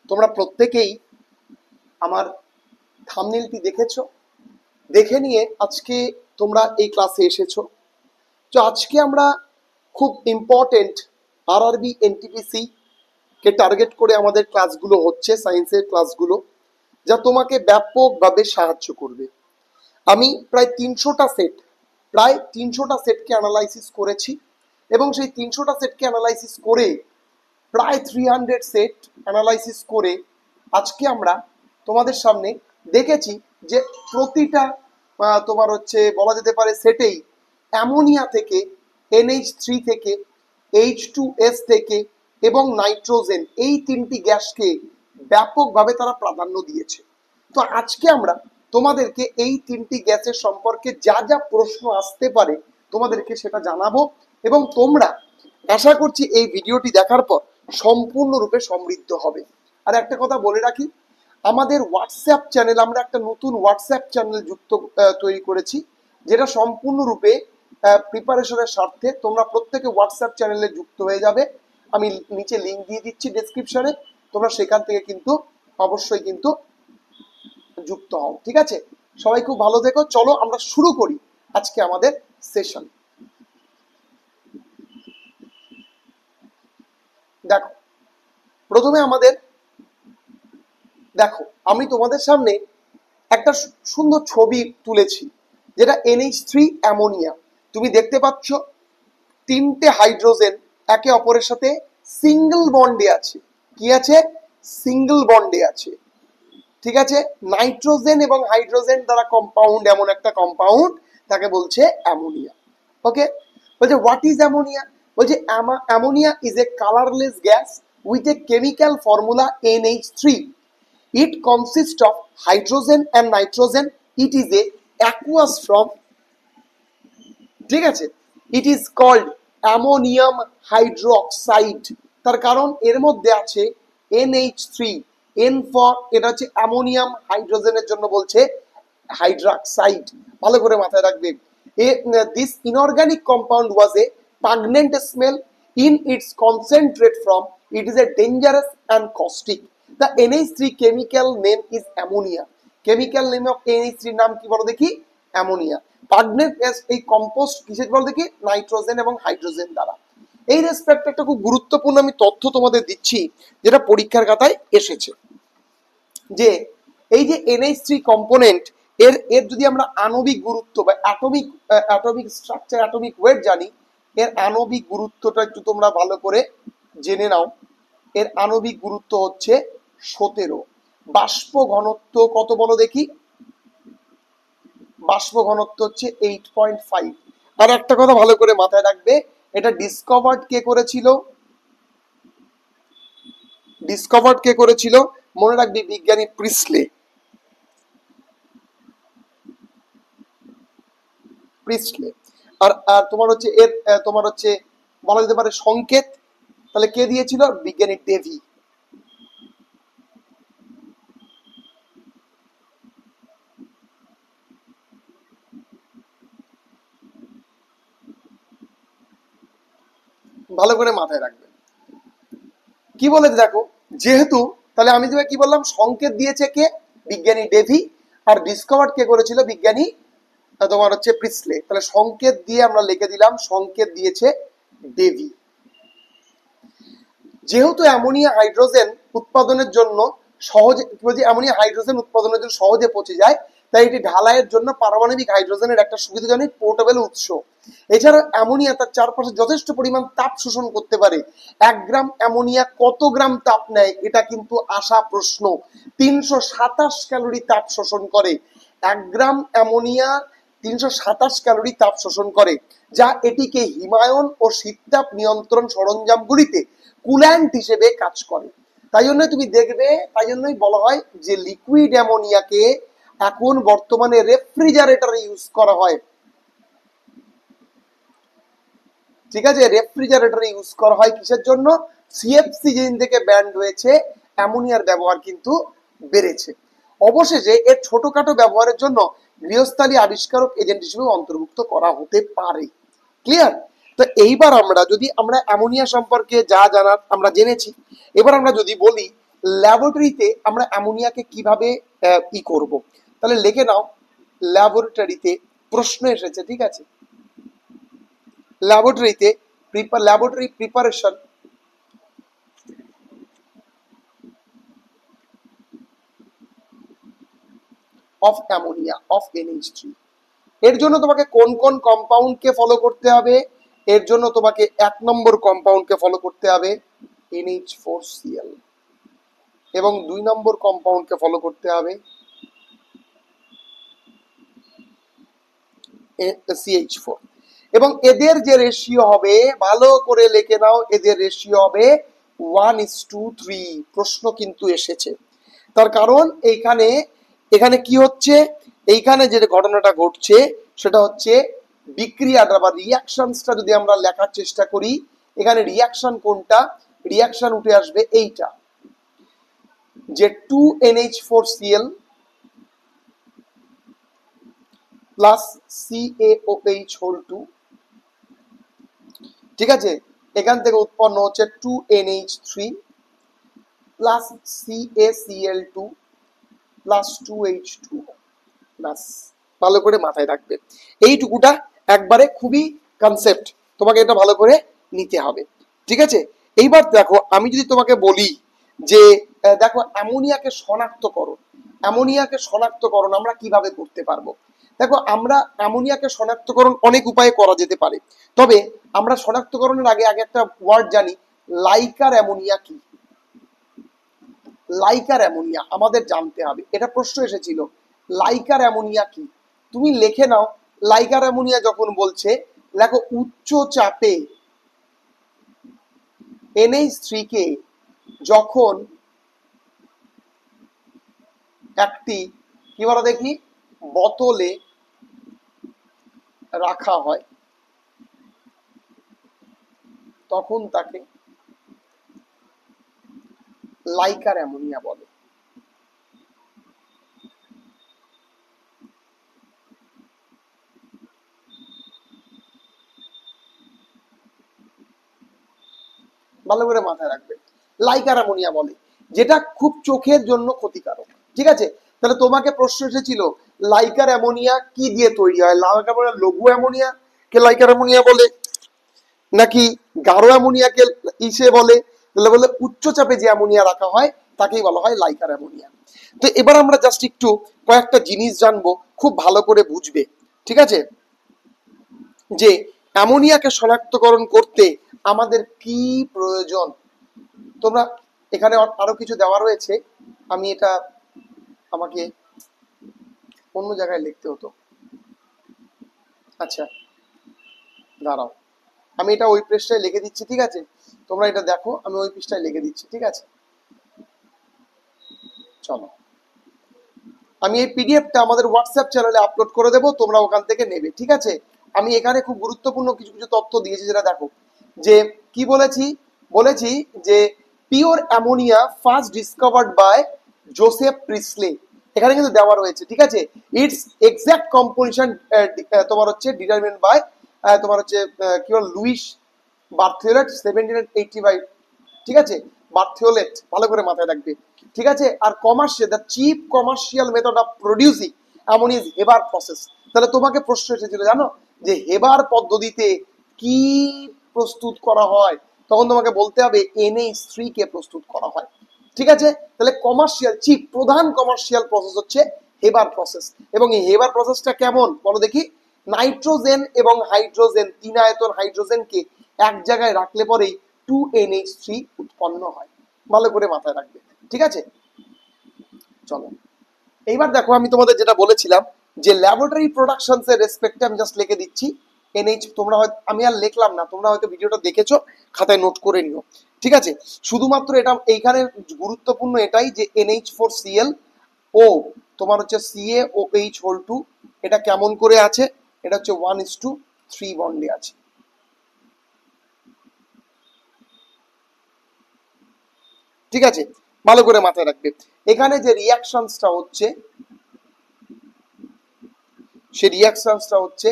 তোমরা প্রত্যেকেই আমার থাম্বনেলটি দেখেছো, দেখে নিয়ে আজকে তোমরা এই ক্লাসে এসেছো। তো আজকে আমরা খুব ইম্পর্টেন্ট আরআরবি এনটিপিসি কে টার্গেট করে আমাদের ক্লাসগুলো হচ্ছে, সায়েন্সের ক্লাসগুলো, যা তোমাকে ব্যাপকভাবে সাহায্য করবে। আমি প্রায় 300টা সেটকে অ্যানালাইসিস করেছি এবং সেই 300টা সেটকে অ্যানালাইসিস করে প্রায় 300 সেট অ্যানালাইসিস করে আজকে আমরা তোমাদের সামনে দেখেছি যে প্রতিটা তোমার হচ্ছে বলা যেতে পারে সেটেই অ্যামোনিয়া থেকে, NH3 থেকে, H2S থেকে এবং নাইট্রোজেন, এই তিনটি গ্যাসকে ব্যাপকভাবে তারা প্রাধান্য দিয়েছে। তো আজকে আমরা তোমাদেরকে এই তিনটি গ্যাসের সম্পর্কে যা যা প্রশ্ন আসতে পারে তোমাদেরকে সেটা জানাবো এবং তোমরা আশা করছি এই ভিডিওটি দেখার পর সম্পূর্ণরূপে সমৃদ্ধ হবে। আর একটা কথা বলে রাখি, আমাদের হোয়াটসঅ্যাপ চ্যানেল, আমরা একটা নতুন হোয়াটসঅ্যাপ চ্যানেল তৈরি করেছি, যেটা সম্পূর্ণরূপে প্রিপারেশনের স্বার্থে। তোমরা প্রত্যেকে হোয়াটসঅ্যাপ চ্যানেলে যুক্ত হয়ে যাবে, আমি নিচে লিঙ্ক দিয়ে দিচ্ছি ডেসক্রিপশনে, তোমরা সেখান থেকে কিন্তু অবশ্যই কিন্তু যুক্ত হও, ঠিক আছে? সবাই খুব ভালো থেকো। চলো আমরা শুরু করি আজকে আমাদের সেশন। দেখো, প্রথমে আমাদের দেখো, আমি তোমাদের সামনে একটা সুন্দর ছবি তুলেছি, যেটা NH3 অ্যামোনিয়া। তুমি দেখতে পাচ্ছ তিনটে হাইড্রোজেন একে অপরের সাথে সিঙ্গেল বন্ডে আছে। কি আছে? সিঙ্গেল বন্ডে আছে, ঠিক আছে? নাইট্রোজেন এবং হাইড্রোজেন দ্বারা কম্পাউন্ড এমন একটা কম্পাউন্ড, তাকে বলছে অ্যামোনিয়া। ওকে, বলছে হোয়াট ইজ অ্যামোনিয়া? বলছে ammonia is a colourless gas with a chemical formula NH3. It consists of hydrogen and nitrogen. It is a aqueous form, ঠিক আছে? It is called ammonium hydroxide. তার কারণ এর মধ্যে আছে NH3, N ফর, এটা হচ্ছে অ্যামোনিয়াম, হাইড্রোজেনের জন্য বলছে হাইড্রক্সাইড। ভালো করে মাথায় রাখবে। This inorganic compound was a pungent smell in its concentrate form. It is a dangerous and caustic. The NH3 chemical name is ammonia. Chemical name of NH3 নাম কি বলো দেখি? অ্যামোনিয়া। পাগনেট গ্যাস এই কম্পোস্ট কিসের বলো দেখি? নাইট্রোজেন এবং hydrogen দ্বারা। এই রেসপেক্টে একটা খুব গুরুত্বপূর্ণ আমি তথ্য তোমাদের দিচ্ছি, যেটা পরীক্ষার খাতায় এসেছে, যে এই যে NH3 কম্পোনেন্ট, এর যদি আমরা আণবিক গুরুত্ব বা অ্যাটমিক স্ট্রাকচার, অ্যাটমিক ওয়েট জানি, এর আণবিক গুরুত্বটা একটু তোমরা ভালো করে জেনে নাও। এর আণবিক গুরুত্ব হচ্ছে 17। বাষ্প ঘনত্ব কত বলো দেখি? বাষ্প ঘনত্ব হচ্ছে 8.5। আর একটা কথা ভালো করে মাথায় রাখবে, এটা ডিসকভার্ড কে করেছিল? ডিসকভার্ড কে করেছিল? মনে রাখবি, বিজ্ঞানী প্রিসলে। আর তোমার হচ্ছে এর তোমার হচ্ছে বলা যেতে পারে সংকেত, তাহলে কে দিয়েছিল? বিজ্ঞানী ডেভি। ভালো করে মাথায় রাখবেন। কি বলে দেখো, যেহেতু তাহলে আমি তোমাকে কি বললাম, সংকেত দিয়েছে কে? বিজ্ঞানী ডেভি। আর ডিসকভার কে করেছিল? বিজ্ঞানী তোমার হচ্ছে প্রিসলে। তাহলে সংকেত দিয়ে আমরা লিখে দিলাম, সংকেত দিয়েছে ডেভি। যেহেতু অ্যামোনিয়া হাইড্রোজেন উৎপাদনের জন্য সহজে, অ্যামোনিয়া হাইড্রোজেন উৎপাদনের জন্য সহজে পচে যায়, তাই এটি ঢালাইয়ের জন্য পারমাণবিক হাইড্রোজেনের একটা সুবিধাজনক পোর্টেবল উৎস। এছাড়া অ্যামোনিয়া তার চারপাশে যথেষ্ট পরিমাণ তাপ শোষণ করতে পারে। 1 গ্রাম অ্যামোনিয়া কত গ্রাম তাপ নেয়? এটা কিন্তু আসা প্রশ্ন। 327 ক্যালোরি তাপ শোষণ করে। 1 গ্রাম অ্যামোনিয়া 327 ক্যালোরি তাপ শোষণ করে, যা এটিকে হিমায়ন ও শীততাপ নিয়ন্ত্রণ সরঞ্জামগুলিতে কুল্যান্ট হিসেবে কাজ করে। তাই জন্য তুমি দেখবে, তাই জন্যই বলা হয় যে লিকুইড অ্যামোনিয়াকে এখন বর্তমানে রেফ্রিজারেটরে ইউজ করা হয়, ঠিক আছে? রেফ্রিজারেটরে ইউজ করা হয় কিসের জন্য? সিএফসি যেদিন থেকে ব্যান্ড হয়েছে, অ্যামোনিয়ার ব্যবহার কিন্তু বেড়েছে। অবশেষে এর ছোটখাটো ব্যবহারের জন্য গৃহস্থালী আবিষ্কারক এজেন্ট হিসেবে অন্তর্ভুক্ত করা হতে পারে। ক্লিয়ার? তো এইবার আমরা যদি আমরা অ্যামোনিয়া সম্পর্কে যা জানার আমরা জেনেছি, এবার আমরা যদি বলি ল্যাবরেটরিতে আমরা অ্যামোনিয়াকে কিভাবে ই করব, তাহলে লিখে নাও ল্যাবরেটরিতে প্রশ্ন এসেছে, ঠিক আছে, ল্যাবরেটরিতে laboratory preparation of ammonia of NH3। এর জন্য তোমাকে কোন কোন কম্পাউন্ডকে ফলো করতে হবে? এর জন্য তোমাকে 1 নম্বর কম্পাউন্ডকে ফলো করতে হবে NH4Cl, এবং 2 নম্বর কম্পাউন্ডকে ফলো করতে হবে CH4, এবং এদের যে রেশিও হবে ভালো করে লিখে নাও, এদের রেশিও হবে 1:3। প্রশ্ন কিন্তু এসেছে, তার কারণ এইখানে এখানে কি হচ্ছে, এইখানে যে ঘটনাটা ঘটছে সেটা হচ্ছে বিক্রিয়াটা বা রিয়াকশনসটা যদি আমরা লেখার চেষ্টা করি, এখানে রিয়াকশন কোনটা, রিয়াকশন উঠে আসবে এইটা, যে 2NH4Cl প্লাস CaOH হোল 2, ঠিক আছে, এখান থেকে উৎপন্ন হচ্ছে 2NH3 plus CaCl2 plus 2H2 plus. ভালো করে মাথায় রাখবে এইটুকুটা, একবারে খুবই কনসেপ্ট, তোমাকে এটা ভালো করে নিতে হবে, ঠিক আছে। এইবার দেখো আমি যদি তোমাকে বলি যে দেখো অ্যামোনিয়াকে শনাক্তকরণ, অ্যামোনিয়াকে শনাক্তকরণ আমরা কিভাবে করতে পারবো? দেখো আমরা অ্যামোনিয়াকে শনাক্তকরণ অনেক উপায়ে করা যেতে পারে, তবে আমরা শনাক্তকরণের আগে আগে একটা ওয়ার্ড জানি, লাইকার অ্যামোনিয়া কি, লাইকার অ্যামোনিয়া আমাদের জানতে হবে, এটা প্রশ্ন এসেছিল লাইকার অ্যামোনিয়া কি। তুমি লিখে নাও লাইকার অ্যামোনিয়া যখন বলছে, দেখো উচ্চ চাপে NH3 কে যখন একটি কি বলো দেখি বোতলে রাখা হয় তখন তাকে লাইকার অ্যামোনিয়া বলে। ভালো করে মাথায় রাখবে, লাইকার অ্যামোনিয়া বলে, যেটা খুব চোখের জন্য ক্ষতিকারক, ঠিক আছে। তাহলে তোমাকে প্রশ্ন এসেছিল লাইকার অ্যামোনিয়া কি দিয়ে তৈরি হয়, লাইকার অ্যামোনিয়া লঘু অ্যামোনিয়া কে লাইকার অ্যামোনিয়া বলে, নাকি গাঢ় অ্যামোনিয়াকে ইসে বলে? তাহলে বলে উচ্চ চাপে যে অ্যামোনিয়া রাখা হয় তাকেই বলা হয় লাইকার অ্যামোনিয়া। তো এবার আমরা জাস্ট একটু কয়েকটা জিনিস জানবো, খুব ভালো করে বুঝবে, ঠিক আছে, যে অ্যামোনিয়াকে শনাক্তকরণ করতে আমাদের কি প্রয়োজন। তোমরা এখানে আরো কিছু দেওয়া রয়েছে, আমি এটা আমাকে অন্য জায়গায় লিখতে হতো, আচ্ছা দাঁড়াও আমি এটা ওই পৃষ্ঠায় লিখে দিচ্ছি, ঠিক আছে, তোমরা এটা দেখো আমি ওই পৃষ্ঠায় লিখে দিচ্ছি, ঠিক আছে। চলো আমি এই পিডিএফটা আমাদের হোয়াটসঅ্যাপ চ্যানেলে আপলোড করে দেবো, তোমরা ওখান থেকে নেবে, ঠিক আছে। আমি এখানে খুব গুরুত্বপূর্ণ কিছু কিছু তথ্য দিয়েছি, যেটা দেখো যে কি বলেছি, বলেছি যে pure ammonia first discovered by Joseph Priestley, এখানে কিন্তু দেওয়া রয়েছে, ঠিক আছে। ইটস এক্সাক্ট কম্পোজিশন তোমার হচ্ছে ডিটারমিন বাই তোমার হচ্ছে কি বল লুইস বার্থেলেট 1785, ঠিক আছে, বার্থিওলেট, ভালো করে মাথায় রাখবে, ঠিক আছে। আর commercial, the cheap commercial method of producing ammonia is Haber process. তাহলে তোমাকে প্রশ্ন এসেছিল জানো যে হেবার পদ্ধতিতে কি প্রস্তুত করা হয়, তখন তোমাকে বলতে হবে NH3 কে প্রস্তুত করা হয়, ঠিক আছে। তাহলে কমার্শিয়াল চিপ প্রধান কমার্শিয়াল প্রসেস হচ্ছে হেবার প্রসেস, এবং এই হেবার প্রসেসটা কেমন বলো দেখি, নাইট্রোজেন এবং হাইড্রোজেন, তিন আয়তন হাইড্রোজেনকে এক জায়গায় রাখলে পরেই 2NH3 উৎপন্ন হয়, ভালো করে মাথায় রাখবে, ঠিক আছে। চলো এইবার দেখো আমি তোমাদের যেটা বলেছিলাম যে ল্যাবরেটরি প্রোডাকশনস এর রেসপেক্টে আমি জাস্ট লিখে দিচ্ছি NH, তোমরা হয়তো আমি আর লিখলাম না, তোমরা হয়তো ভিডিওটা দেখেছো, খাতায় নোট করে নিও, ঠিক আছে। শুধুমাত্র এটা এইখানে গুরুত্বপূর্ণ এটাই যে NH4Cl ও তোমার হচ্ছে CaOH হোল 2, এটা কেমন করে আছে, এটা হচ্ছে 1:3 বন্ডে আছে, ঠিক আছে, ভালো করে মাথায় রাখবে। এখানে যে রিয়াকশনসটা হচ্ছে সেই রিয়াকশনসটা হচ্ছে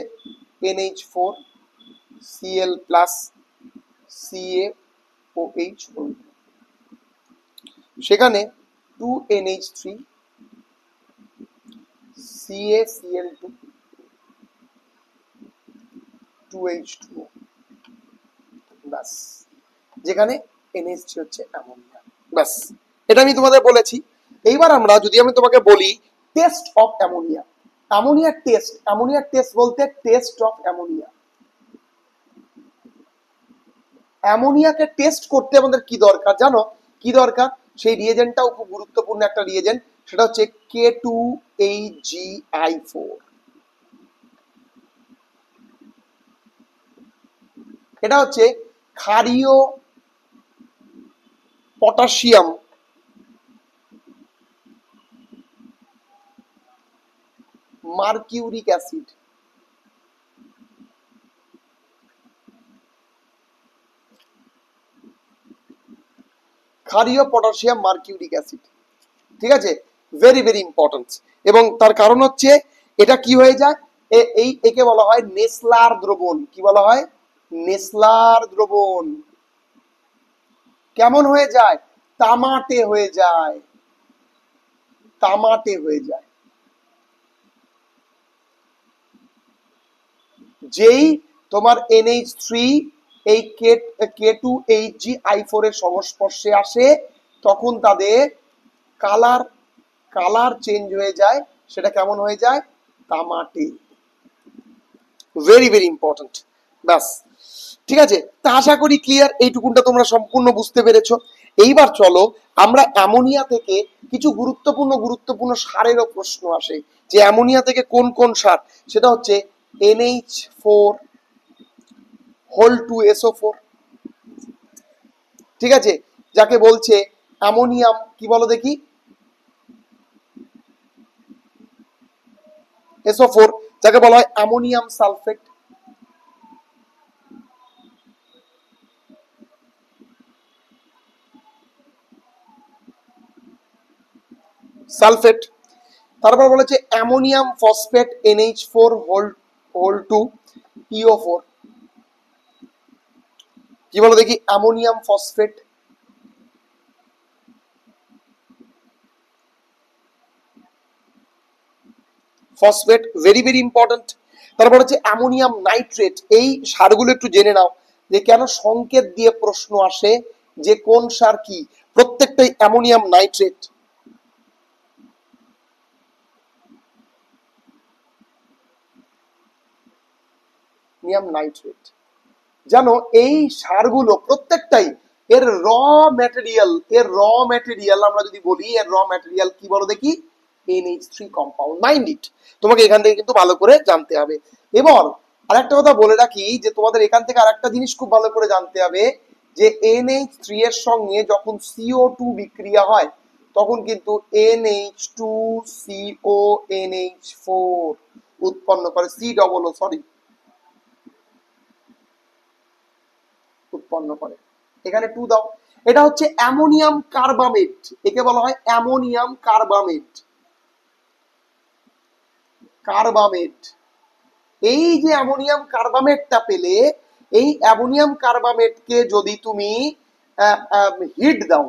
NH4Cl প্লাস CaOH হোল 2, সেখানে 2NH3 CaCl2 2H2O, ব্যাস, যেখানে NH3 হচ্ছে অ্যামোনিয়া। ব্যাস, এটা আমি তোমাদের বলেছি। এইবার আমরা যদি আমি তোমাকে বলি টেস্ট অফ অ্যামোনিয়া, অ্যামোনিয়ার টেস্ট বলতে টেস্ট অফ অ্যামোনিয়া। অ্যামোনিয়াকে টেস্ট করতে আমাদের কি দরকার জানো? কি দরকার? সেই রিয়েজেন্টটাও খুব গুরুত্বপূর্ণ একটা রিয়েজেন্ট, সেটা হচ্ছে K2HgI4। এটা হচ্ছে ক্ষারীয় পটাশিয়াম মার্কিউরিক অ্যাসিড। ক্ষারীয় পটাশিয়াম মার্কিউরিক অ্যাসিড, ঠিক আছে? Very very important. এবং তার কারণ হচ্ছে এটা কি হয়ে যায়, একে বলা হয় নেসলার দ্রবণ। কি বলা হয়? নেসলার দ্রবণ। কেমন হয়ে যায়? তামাটে হয়ে যায়, তামাটে হয়ে যায়। যেই তোমার NH3 এই K2HgI4 এর সংস্পর্শে আসে, তখন তাদের কালার কালার চেঞ্জ হয়ে যায়। সেটা কেমন হয়ে যায়? তামাটে। Very very important. ব্যাস, ঠিক আছে। তা আশা করি ক্লিয়ার, এইটুকুনটা তোমরা সম্পূর্ণ বুঝতে পেরেছো। এইবার চলো আমরা অ্যামোনিয়া থেকে কিছু গুরুত্বপূর্ণ সারেরও প্রশ্ন আসে, যে অ্যামোনিয়া থেকে কোন কোন সার, সেটা হচ্ছে NH4 হোল 2SO4, ঠিক আছে, যাকে বলছে অ্যামোনিয়াম, কি বলো দেখি, SO4, যাকে বলা হয় অ্যামোনিয়াম সালফেট। সালফেট। তারপর বলেছে ammonium phosphate NH4 whole 2PO4, কি বলো দেখি, ammonium phosphate. Phosphate very very important. তারপর হচ্ছে অ্যামোনিয়াম নাইট্রেট। এই সারগুলো একটু জেনে নাও, যে কেন সংকেত দিয়ে প্রশ্ন আসে যে কোন সার কি। প্রত্যেকটাই অ্যামোনিয়াম নাইট্রেট। অ্যামোনিয়াম নাইট্রেট, জানো এই সারগুলো প্রত্যেকটাই এর র ম্যাটেরিয়াল আমরা যদি বলি, এর র ম্যাটেরিয়াল কি বলো দেখি, NH3 কম্পাউন্ড। মাইন্ড ইট, তোমাকে এখান থেকে কিন্তু ভালো করে জানতে হবে। এবার আরেকটা কথা বলে রাখি, যে তোমাদের এখান থেকে আরেকটা জিনিস খুব ভালো করে জানতে হবে, যে NH3 এর সঙ্গে যখন CO2 বিক্রিয়া হয়, তখন কিন্তু NH2CONH4 উৎপন্ন করে, উৎপন্ন করে। এখানে 2 দাও। এটা হচ্ছে অ্যামোনিয়াম কার্বামেট, একে বলা হয় অ্যামোনিয়াম কার্বামেট। কার্বামেট, এই যে অ্যামোনিয়াম কার্বামেটটা পেলে, এই অ্যামোনিয়াম কার্বামেটকে যদি তুমি হিট দাও,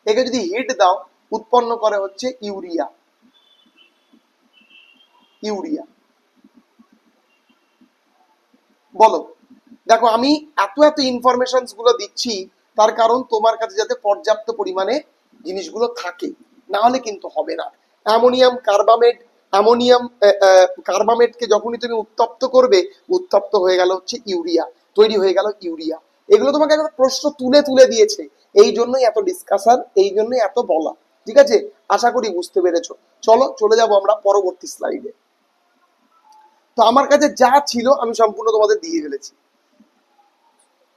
একে যদি হিট দাও, উৎপন্ন করে হচ্ছে ইউরিয়া। বলো, দেখো আমি এত এত ইনফরমেশন গুলো দিচ্ছি, তার কারণ তোমার কাছে যাতে পর্যাপ্ত পরিমাণে জিনিসগুলো থাকে, না হলে কিন্তু হবে না। অ্যামোনিয়াম কার্বামেট, অ্যামোনিয়াম কার্বামেটকে যখনই তুমি উত্তপ্ত করবে, উত্তপ্ত হয়ে গেল হচ্ছে ইউরিয়া, তৈরি হয়ে গেল ইউরিয়া। এগুলো তোমাকে একটা প্রশ্ন তুলে তুলে দিয়েছে, এই জন্যই এত ডিসকাশন, এই জন্যই এত বলা। ঠিক আছে, আশা করি বুঝতে পেরেছো। চলো চলে যাব আমরা পরবর্তী স্লাইডে। তো আমার কাছে যা ছিল আমি সম্পূর্ণ তোমাদের দিয়ে ফেলেছি।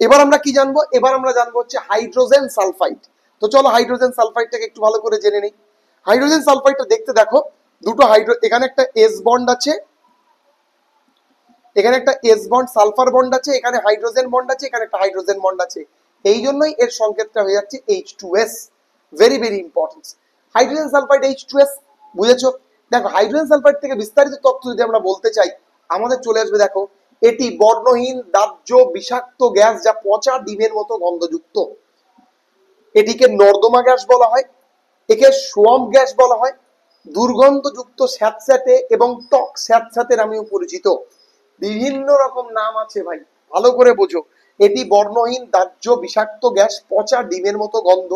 এবার আমরা কি জানবো? এবার আমরা জানবো হচ্ছে হাইড্রোজেন সালফাইড। তো চলো হাইড্রোজেন সালফাইডটাকে একটু ভালো করে জেনে নেই। হাইড্রোজেন সালফাইডটা দেখতে দেখো, দুটো এখানে একটা এস বন্ড আছে, এখানে একটা এস বন্ড সালফার বন্ড আছে, এখানে হাইড্রোজেন বন্ড আছে, এখানে একটা হাইড্রোজেন বন্ড আছে। এই জন্যই এর সংকেতটা হয়ে যাচ্ছে H2S। Very very important. Hydrogen sulphide H2S, বুঝেছো? দেখো হাইড্রোজেন সালফাইড থেকে বিস্তারিত তথ্য যদি আমরা বলতে চাই, আমাদের চলে আসবে, দেখো এটি বর্ণহীন দাহ্য বিষাক্ত গ্যাস, যা পচা ডিমের মতো গন্ধযুক্ত। এটিকে নর্দমা গ্যাস বলা হয়, একে সোয়াম্প গ্যাস বলা হয়, দুর্গন্ধযুক্ত স্যাঁতস্যাঁতে এবং টক স্যাঁতস্যাঁতে নামেও পরিচিত। বিভিন্ন রকম নাম আছে ভাই, ভালো করে বোঝো। এটি বর্ণহীন দাহ্য বিষাক্ত গ্যাস, পচা ডিমের মতো গন্ধ।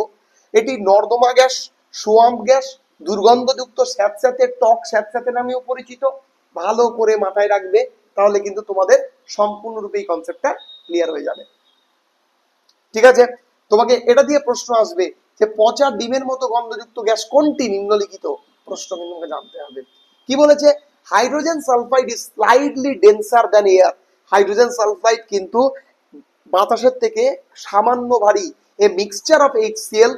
এটি নর্দমা গ্যাস, সোয়াম্প গ্যাস, দুর্গন্ধযুক্ত স্যাঁতস্যাঁতে টক স্যাঁতস্যাঁতে নামেও পরিচিত। ভালো করে মাথায় রাখবে, তাহলে কিন্তু তোমাদের সম্পূর্ণরূপে এই কনসেপ্টটা ক্লিয়ার হয়ে যাবে। ঠিক আছে, তোমাকে এটা দিয়ে প্রশ্ন আসবে যে পচা ডিমের মতো গন্ধযুক্ত গ্যাস কোনটি, নিম্নলিখিত প্রশ্ন কিন্তু তোমাকে জানতে হবে। কি বলেছে? Hydrogen sulphide is slightly denser than air. Hydrogen sulphide কিন্তু বাতাসের থেকে সামান্য ভারী। A mixture of HCl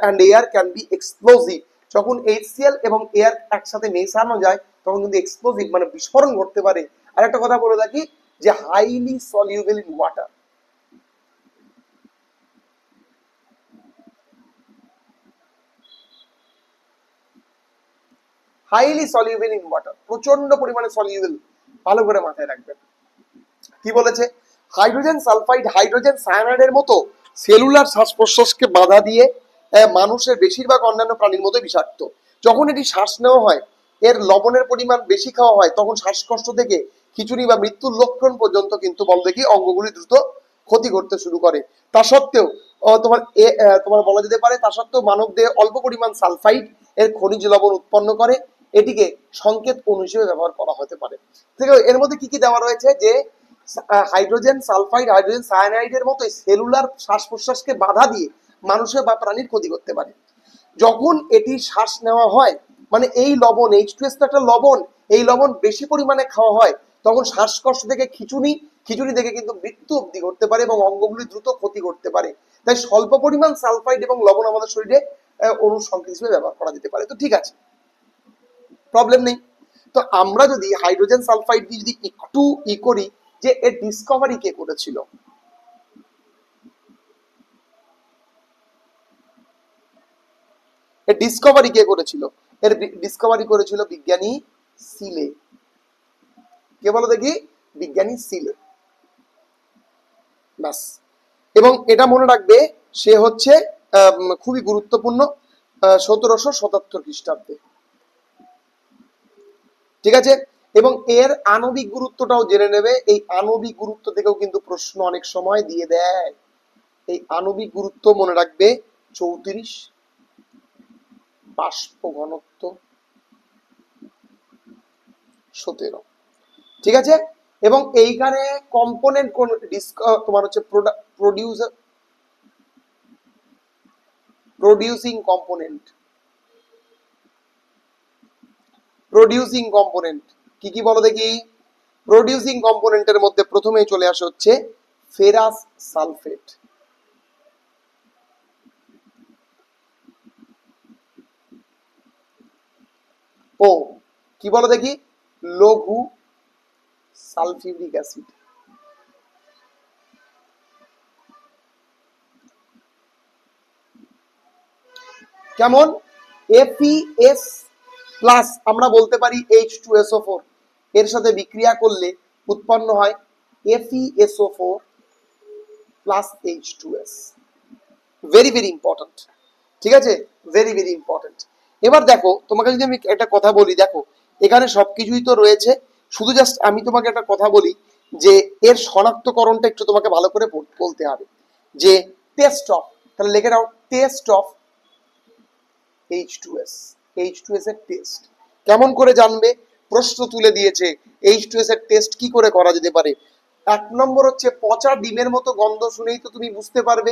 and air can be explosive. যখন HCl এবং এয়ার একসাথে মেশানো যায় তখন কিন্তু এক্সপ্লোজিভ মানে বিস্ফোরণ ঘটতে পারে। আর একটা কথা বলে রাখি যে highly soluble in water. Highly soluble in water, প্রচন্ড পরিমাণে সলিউবল, ভালো করে মাথায় রাখবেন। কি বলেছে? হাইড্রোজেন সালফাইড হাইড্রোজেন সায়ানাইডের মতো সেলুলার শ্বাস প্রশ্বাসকে বাধা দিয়ে মানুষের বেশিরভাগ অন্যান্য প্রাণীর মতো বিষাক্ত। যখন এটি শ্বাস নেওয়া হয়, এর লবণের পরিমাণ বেশি খাওয়া হয়, তখন শ্বাসকষ্ট থেকে খিঁচুনি বা মৃত্যুর লক্ষণ পর্যন্ত কিন্তু বল দেখি অঙ্গগুলি দ্রুত ক্ষতি করতে শুরু করে। তা সত্ত্বেও তোমার বলা যেতে পারে তা সত্ত্বেও মানব দেহে অল্প পরিমাণ সালফাইড এর খনিজ লবণ উৎপন্ন করে। এটিকে সংকেত অণু হিসেবে ব্যবহার করা হতে পারে। ঠিক আছে, এর মধ্যে কি কি দেওয়া রয়েছে? যে হাইড্রোজেন সালফাইড হাইড্রোজেন সায়ানাইডের মতো সেলুলার শ্বাস প্রশ্বাসকে বাধা দিয়ে মানুষের বা প্রাণীর ক্ষতি করতে পারে। যখন এটি শ্বাস নেওয়া হয়, মানে এই লবণ H2S তো একটা লবণ, এই লবণ বেশি পরিমাণে খাওয়া হয়, তখন শ্বাসকষ্ট থেকে খিচুনি থেকে কিন্তু মৃত্যু অবধি ঘটতে পারে এবং অঙ্গগুলি দ্রুত ক্ষতি করতে পারে। তাই স্বল্প পরিমাণ সালফাইড এবং লবণ আমাদের শরীরে অণুর সংকেত হিসেবে ব্যবহার করা যেতে পারে। তো ঠিক আছে, প্রবলেম নেই। তো আমরা যদি হাইড্রোজেন সালফাইড দিয়ে যদি একটু করি যে এর ডিসকভারি কে করেছিল? এর ডিসকভারি কে করেছিল? এর ডিসকভারি করেছিল বিজ্ঞানী সিলে। কে বলো দেখি? বিজ্ঞানী সিলে। ব্যাস। এবং এটা মনে রাখবে সে হচ্ছে খুবই গুরুত্বপূর্ণ 1777 খ্রিস্টাব্দে। ঠিক আছে, এবং এর আণবিক গুরুত্বটাও জেনে নেবে। এই আণবিক গুরুত্ব থেকেও কিন্তু প্রশ্ন অনেক সময় দিয়ে দেয়। এই আণবিক গুরুত্ব মনে রাখবে 34, বাষ্প ঘনত্ব 17। ঠিক আছে, এবং এইখানে কম্পোনেন্ট কোন তোমার হচ্ছে প্রডিউসিং কম্পোনেন্ট কি কি বলো দেখি? প্রডিউসিং কম্পোনেন্টের মধ্যে প্রথমেই চলে আসে হচ্ছে ফেরাস সালফেট। ও কি বলো দেখি? লঘু সালফিউরিক অ্যাসিড। কেমন? FeS প্লাস আমরা বলতে পারি H2SO4 এর সাথে বিক্রিয়া করলে উৎপন্ন হয় FeSO4 plus H2S। Very very important. ঠিক আছে, ভেরি ভেরি ইম্পর্টেন্ট। এবার দেখো, তোমাকে যদি আমি একটা কথা বলি, দেখো এখানে সবকিছুই তো রয়েছে, শুধু জাস্ট আমি তোমাকে একটা কথা বলি যে এর শনাক্তকরণটা একটু তোমাকে ভালো করে বলতে হবে। যে টেস্ট অফ, তাহলে লিখে নাও টেস্ট অফ H2S। H2S এর টেস্ট কেমন করে জানবে? প্রশ্ন তুলে দিয়েছে H2S এর টেস্ট কি করে করা যেতে পারে। 1 নম্বর হচ্ছে পচা ডিমের মতো গন্ধ শুনেই তো তুমি বুঝতে পারবে।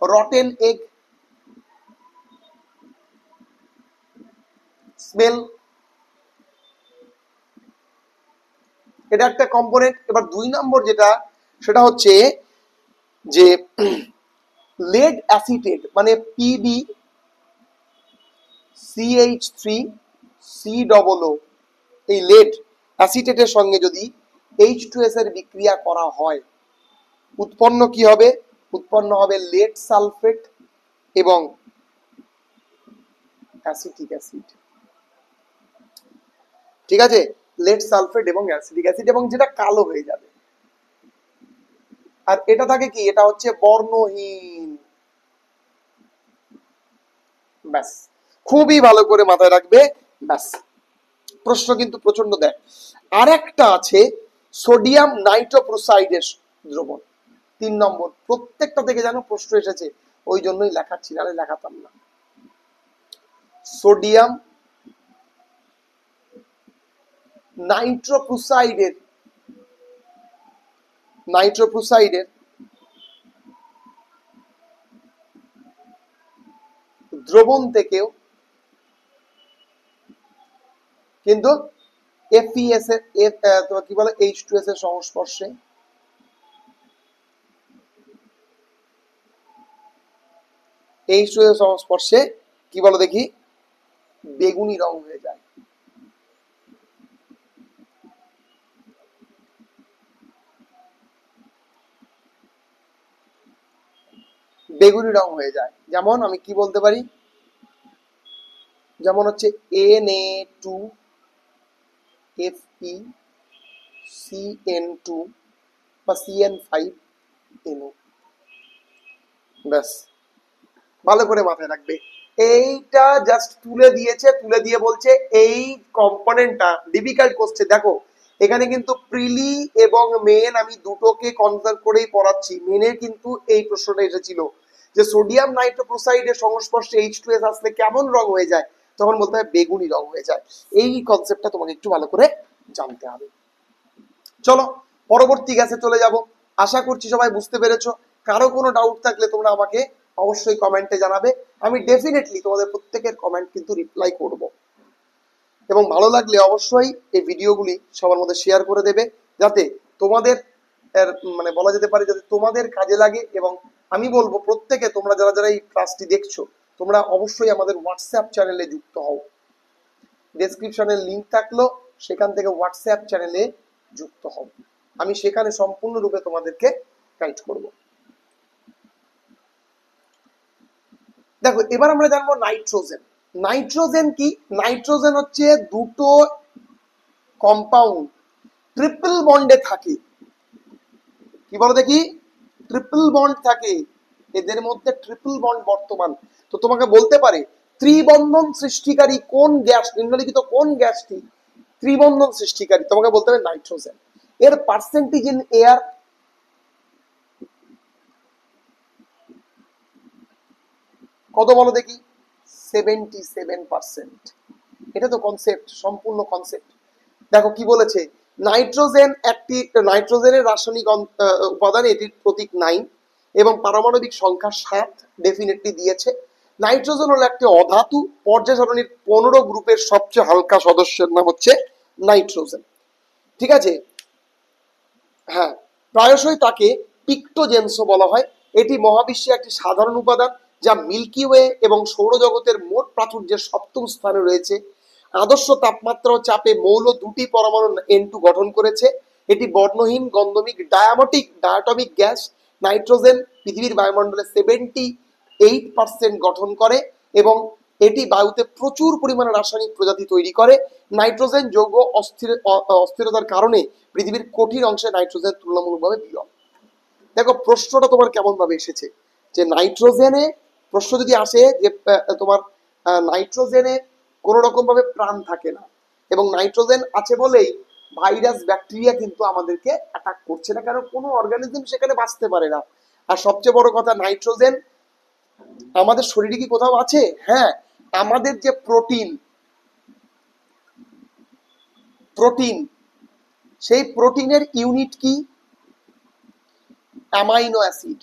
রটেন এগ স্মেল, এটা একটা কম্পোনেন্ট। এবার 2 নম্বর যেটা, সেটা হচ্ছে যে লেড অ্যাসিটেট মানে PbCH3COO, এই লেড অ্যাসিটেটের সঙ্গে যদি H2S এর বিক্রিয়া করা হয়, উৎপন্ন কি হবে? উৎপন্ন হবে লেড সালফেট এবং অ্যাসিটিক অ্যাসিড। ঠিক আছে, লেড সালফেট এবং অ্যাসিটিক অ্যাসিড, এবং যেটা কালো হয়ে যাবে। আর এটা থাকে কি? এটা হচ্ছে বর্ণহীন। ব্যাস, খুবই ভালো করে মাথায় রাখবে। ব্যাস, প্রশ্ন কিন্তু প্রচন্ড দেয়। আর একটা আছে সোডিয়াম নাইট্রোক্লোরাইডের দ্রবণ, 3 নম্বর। প্রত্যেকটা থেকে যেন প্রশ্ন এসেছে, ওই জন্যই লেখাচ্ছি, নাহলে লেখাতাম না। সোডিয়াম নাইট্রোক্লোরাইডের দ্রবণ থেকেও কিন্তু এফইএস এর তোমার কি বলে H2S এর সংস্পর্শে H2S এর সংস্পর্শে কি বলো দেখি, বেগুনি রং হয়ে যায়। বেগুনি রং হয়ে যায়। যেমন আমি কি বলতে পারি, যেমন হচ্ছে Na2FeCN2 বা CN5NO। ব্যাস, ভালো করে মাথায় রাখবে। এইটা জাস্ট তুলে দিয়েছে, তুলে দিয়ে বলছে এই কম্পোনেন্টটা ডিফিকাল্ট করছে। দেখো এখানে কিন্তু প্রিলি এবং মেন আমি দুটোকে কনসাল্ট করেই পড়াচ্ছি। মেনের কিন্তু এই প্রশ্নটা এসেছিল যে সোডিয়াম নাইট্রোক্লোরাইডের সংস্পর্শে H2S আসলে কেমন রং হয়ে যায়, তখন বলতে হয় বেগুনি রং হয়ে যায়। এই কনসেপ্টটা তোমাকে একটু ভালো করে জানতে হবে। চলো পরবর্তী গ্যাসে চলে যাব। আশা করছি সবাই বুঝতে পেরেছো। কারো কোনো ডাউট থাকলে তোমরা আমাকে অবশ্যই কমেন্টে জানাবে। আমি ডেফিনেটলি তোমাদের প্রত্যেকের কমেন্ট কিন্তু রিপ্লাই করব। এবং ভালো লাগলে অবশ্যই এই ভিডিওগুলি সবার মধ্যে শেয়ার করে দেবে, যাতে তোমাদের মানে বলা যেতে পারে যাতে তোমাদের কাজে লাগে। এবং আমি বলবো প্রত্যেকে তোমরা যারা যারা এই ক্লাসটি দেখছো, তোমরা অবশ্যই আমাদের হোয়াটসঅ্যাপ চ্যানেলে যুক্ত হও। ডেসক্রিপশনের লিঙ্ক থাকলো, সেখান থেকে হোয়াটসঅ্যাপ চ্যানেলে যুক্ত হও। আমি সেখানে সম্পূর্ণরূপে তোমাদেরকে গাইড করব। দেখো এবার আমরা জানবো নাইট্রোজেন। নাইট্রোজেন কি? নাইট্রোজেন হচ্ছে দুটো কম্পাউন্ড ট্রিপল বন্ডে থাকে। কি বলো দেখি? ট্রিপল বন্ড থাকে, এদের মধ্যে ট্রিপল বন্ড বর্তমান। তো তোমাকে বলতে পারে ত্রিবন্ধন সৃষ্টিকারী কোন গ্যাস, নিম্নলিখিত কোন গ্যাসটি ত্রিবন্ধন সৃষ্টিকারী? তোমাকে বলতে হবে নাইট্রোজেন। এর পার্সেন্টেজ ইন এয়ার কত বলো দেখি? 77%। এটা তো কনসেপ্ট, সম্পূর্ণ কনসেপ্ট। দেখো কি বলেছে, নাইট্রোজেন একটি, নাইট্রোজেনের রাসায়নিক উপাদান, এটির প্রতীক 9 এবং পারমাণবিক সংখ্যা 7 ডেফিনেটলি দিয়েছে। নাইট্রোজেন হলো একটি অধাতু, পর্যায় সারণীর 15 গ্রুপের সবচেয়ে হালকা সদস্যের নাম হচ্ছে নাইট্রোজেন। ঠিক আছে? হ্যাঁ, প্রায়শই তাকে পিক্টোজেন্সও বলা হয়। এটি মহাবিশ্বে একটি সাধারণ উপাদান যা মিল্কি ওয়ে এবং সৌরজগতের মোট প্রাচুর্যের 7ম স্থানে রয়েছে। আদর্শ তাপমাত্রা ও চাপে মৌল দুটি পরমাণু N2 গঠন করেছে। এটি বর্ণহীন গন্ধমিক ডায়াটমিক গ্যাস। নাইট্রোজেন পৃথিবীর বায়ুমণ্ডলে 78% গঠন করে এবং এটি বায়ুতে প্রচুর পরিমাণে রাসায়নিক প্রজাতি তৈরি করে। নাইট্রোজেন যৌগ অস্থিরতার কারণে পৃথিবীর কঠিন অংশে নাইট্রোজেন তুলনামূলকভাবে বিরল। দেখো প্রশ্নটা তোমার কেমন ভাবে এসেছে, যে নাইট্রোজেনে প্রশ্ন যদি আসে যে তোমার নাইট্রোজেনে কোনো রকম ভাবে প্রাণ থাকে না, এবং নাইট্রোজেন আছে বলেই ভাইরাস ব্যাকটেরিয়া কিন্তু আমাদেরকে অ্যাটাক করছে না, কারণ কোনো অর্গানিজম সেখানে বাঁচতে পারে না। আর সবচেয়ে বড় কথা, নাইট্রোজেন আমাদের শরীরে কি কোথাও আছে? হ্যাঁ, আমাদের যে প্রোটিন প্রোটিন সেই প্রোটিনের ইউনিট কি? Amino acid.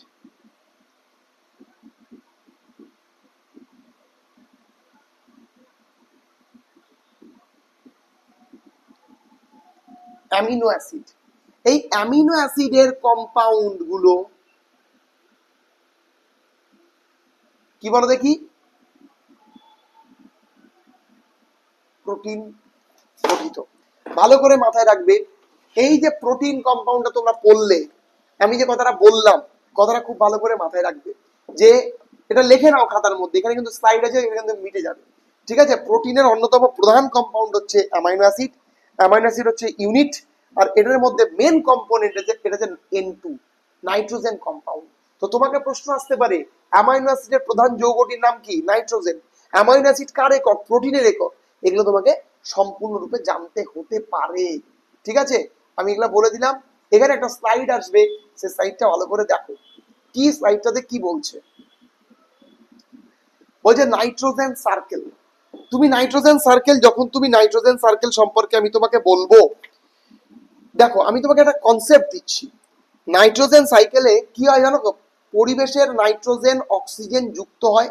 Amino acid. এই অ্যামিনো অ্যাসিডের কম্পাউন্ড গুলো কি বলো দেখি? প্রোটিন গঠিত। ভালো করে মাথায় রাখবে, এই যে প্রোটিন কম্পাউন্ডটা তোমরা পড়লে, আমি যে কথাটা বললাম, কথাটা খুব ভালো করে মাথায় রাখবে, যে এটা লিখে নাও খাতার মধ্যে, এখানে কিন্তু স্লাইড আছে, এখানে কিন্তু মিটে যাবে। ঠিক আছে? প্রোটিনের অন্যতম প্রধান কম্পাউন্ড হচ্ছে অ্যামাইনো অ্যাসিড। অ্যামাইনো অ্যাসিড হচ্ছে ইউনিট, আর এটার মধ্যে মেন কম্পোনেন্ট আছে, এটা হচ্ছে N2, নাইট্রোজেন কম্পাউন্ড। তো তোমাকে প্রশ্ন আসতে পারে অ্যামাইনো অ্যাসিডের প্রধান যৌগটির নাম কি? নাইট্রোজেন। অ্যামাইনো অ্যাসিড কার একক, প্রোটিনের একক, এগুলো তোমাকে সম্পূর্ণরূপে জানতে হতে পারে। ঠিক আছে, আমি এগুলো বলে দিলাম। এখানে একটা স্লাইড আসবে, সেই স্লাইডটা ভালো করে দেখো। কি স্লাইডটাতে কি বলছে? বলছে নাইট্রোজেন সার্কেল। তুমি নাইট্রোজেন সার্কেল, যখন তুমি নাইট্রোজেন সার্কেল সম্পর্কে আমি তোমাকে বলবো, দেখো আমি তোমাকে একটা কনসেপ্ট দিচ্ছি। নাইট্রোজেন সাইকেলে কি হয় জানো তো? পরিবেশের নাইট্রোজেন অক্সিজেন যুক্ত হয়,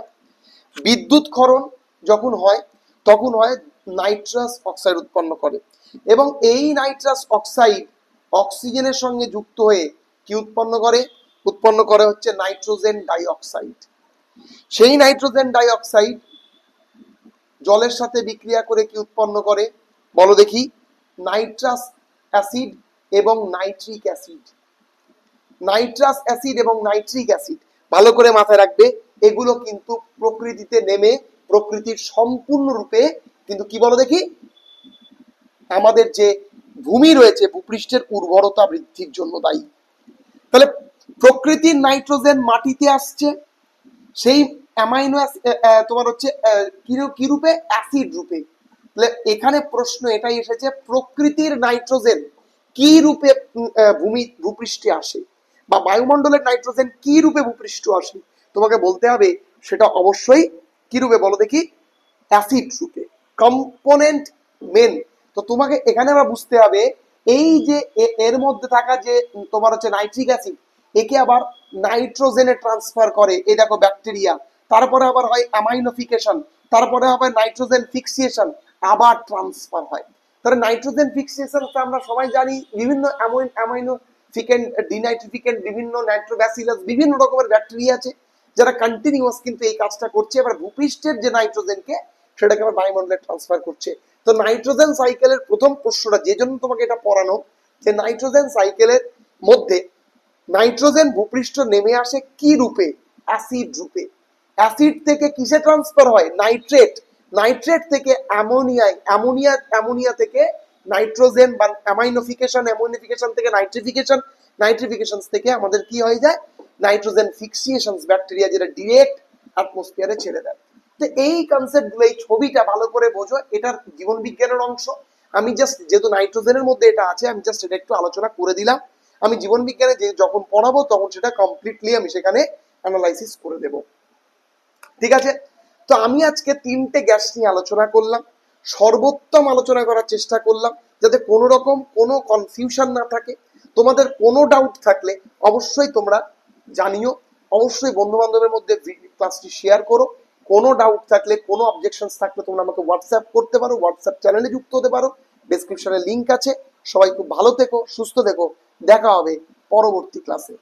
বিদ্যুৎ ক্ষরণ যখন হয় তখন হয় নাইট্রাস অক্সাইড উৎপন্ন করে, এবং এই নাইট্রাস অক্সাইড অক্সিজেনের সঙ্গে যুক্ত হয়ে কি উৎপন্ন করে? উৎপন্ন করে হচ্ছে নাইট্রোজেন ডাইঅক্সাইড। সেই নাইট্রোজেন ডাইঅক্সাইড জলের সাথে বিক্রিয়া করে কি উৎপন্ন করে বলো দেখি? নাইট্রাস অ্যাসিড এবং নাইট্রিক অ্যাসিড। নাইট্রাস অ্যাসিড এবং নাইট্রিক অ্যাসিড ভালো করে মাথায় রাখবে, এগুলো কিন্তু প্রকৃতিতে নেমে প্রকৃতির সম্পূর্ণরূপে কিন্তু কি বলো দেখি, আমাদের যে ভূমি রয়েছে ভূপৃষ্ঠের উর্বরতা বৃদ্ধির জন্য দায়ী। তাহলে প্রকৃতির নাইট্রোজেন মাটিতে আসছে, সেই অ্যামাইনো তোমার হচ্ছে কি রূপে? অ্যাসিড রূপে। তাহলে এখানে প্রশ্ন এটাই এসেছে, প্রকৃতির নাইট্রোজেন কি রূপে ভূপৃষ্ঠে আসে, বা বায়ুমণ্ডলের নাইট্রোজেন কি রূপে ভূপৃষ্ঠ আসে? তোমাকে বলতে হবে সেটা অবশ্যই কি রূপে বলো দেখি? অ্যাসিড রূপে। Component main. তো তোমাকে এখানে আবার বুঝতে হবে, এই যে এর মধ্যে থাকা যে তোমার হচ্ছে নাইট্রিক অ্যাসিড, একে আবার নাইট্রোজেনে ট্রান্সফার করে, এই দেখো ব্যাকটেরিয়া। তারপরে আবার হয় অ্যামাইনোফিকেশন, তারপরে হবে নাইট্রোজেন ফিক্সিয়েশন, আবার ট্রান্সফার হয়। তাহলে নাইট্রোজেন ফিক্সিয়েশন আমরা সবাই জানি, বিভিন্ন অ্যামাইনোফিকেন্ট, ডিনাইট্রিফিকেন্ট, বিভিন্ন নাইট্রোব্যাসিলাস, বিভিন্ন রকমের ব্যাকটেরিয়া আছে যারা কন্টিনিউয়াস কিন্তু এই কাজটা করছে। এবার ভূপৃষ্ঠের যে নাইট্রোজেনকে সেটাকে আবার বায়ুমণ্ডলে ট্রান্সফার করছে। তো নাইট্রোজেন সাইকেলের প্রথম প্রশ্নটা, যে জন্য তোমাকে এটা পড়ানো, যে নাইট্রোজেন সাইকেলের মধ্যে নাইট্রোজেন ভূপৃষ্ঠ নেমে আসে কি রূপে? অ্যাসিড রূপে। অ্যাসিড থেকে কিসে ট্রান্সফার হয়? নাইট্রেট। নাইট্রেট থেকে অ্যামোনিয়ায়, অ্যামোনিয়া থেকে নাইট্রোজেন বা অ্যামাইনোফিকেশন, অ্যামোনিফিকেশন থেকে নাইট্রিফিকেশন, নাইট্রিফিকেশন থেকে আমাদের কি হয়ে যায়? নাইট্রোজেন ফিক্সিয়েশন ব্যাকটেরিয়া, যেটা ডিরেক্ট অ্যাটমসফিয়ারে ছেড়ে দেয়। তো এই কনসেপ্টগুলো, এই ছবিটা ভালো করে বোঝো, এটার জীবন বিজ্ঞানের অংশ। আমি জাস্ট যেহেতু নাইট্রোজেনের মধ্যে এটা আছে, আমি জাস্ট এটা একটু আলোচনা করে দিলাম। আমি জীবন বিজ্ঞানে যে যখন পড়াবো তখন সেটা কমপ্লিটলি আমি সেখানে অ্যানালাইসিস করে দেব। ঠিক আছে, তো আমি আজকে 3টে গ্যাস নিয়ে আলোচনা করলাম, সর্বোত্তম আলোচনা করার চেষ্টা করলাম যাতে কোনো রকম কোনো কনফিউশন না থাকে। তোমাদের কোনো ডাউট থাকলে অবশ্যই তোমরা জানিও, অবশ্যই বন্ধু বান্ধবের মধ্যে ক্লাসটি শেয়ার করো। কোনো ডাউট থাকলে, কোনো অবজেকশনস থাকলে তোমরা আমাকে হোয়াটসঅ্যাপ করতে পারো, হোয়াটসঅ্যাপ চ্যানেলে যুক্ত হতে পারো, ডেসক্রিপশনে লিঙ্ক আছে। সবাই খুব ভালো থেকো, সুস্থ থেকো, দেখা হবে পরবর্তী ক্লাসে।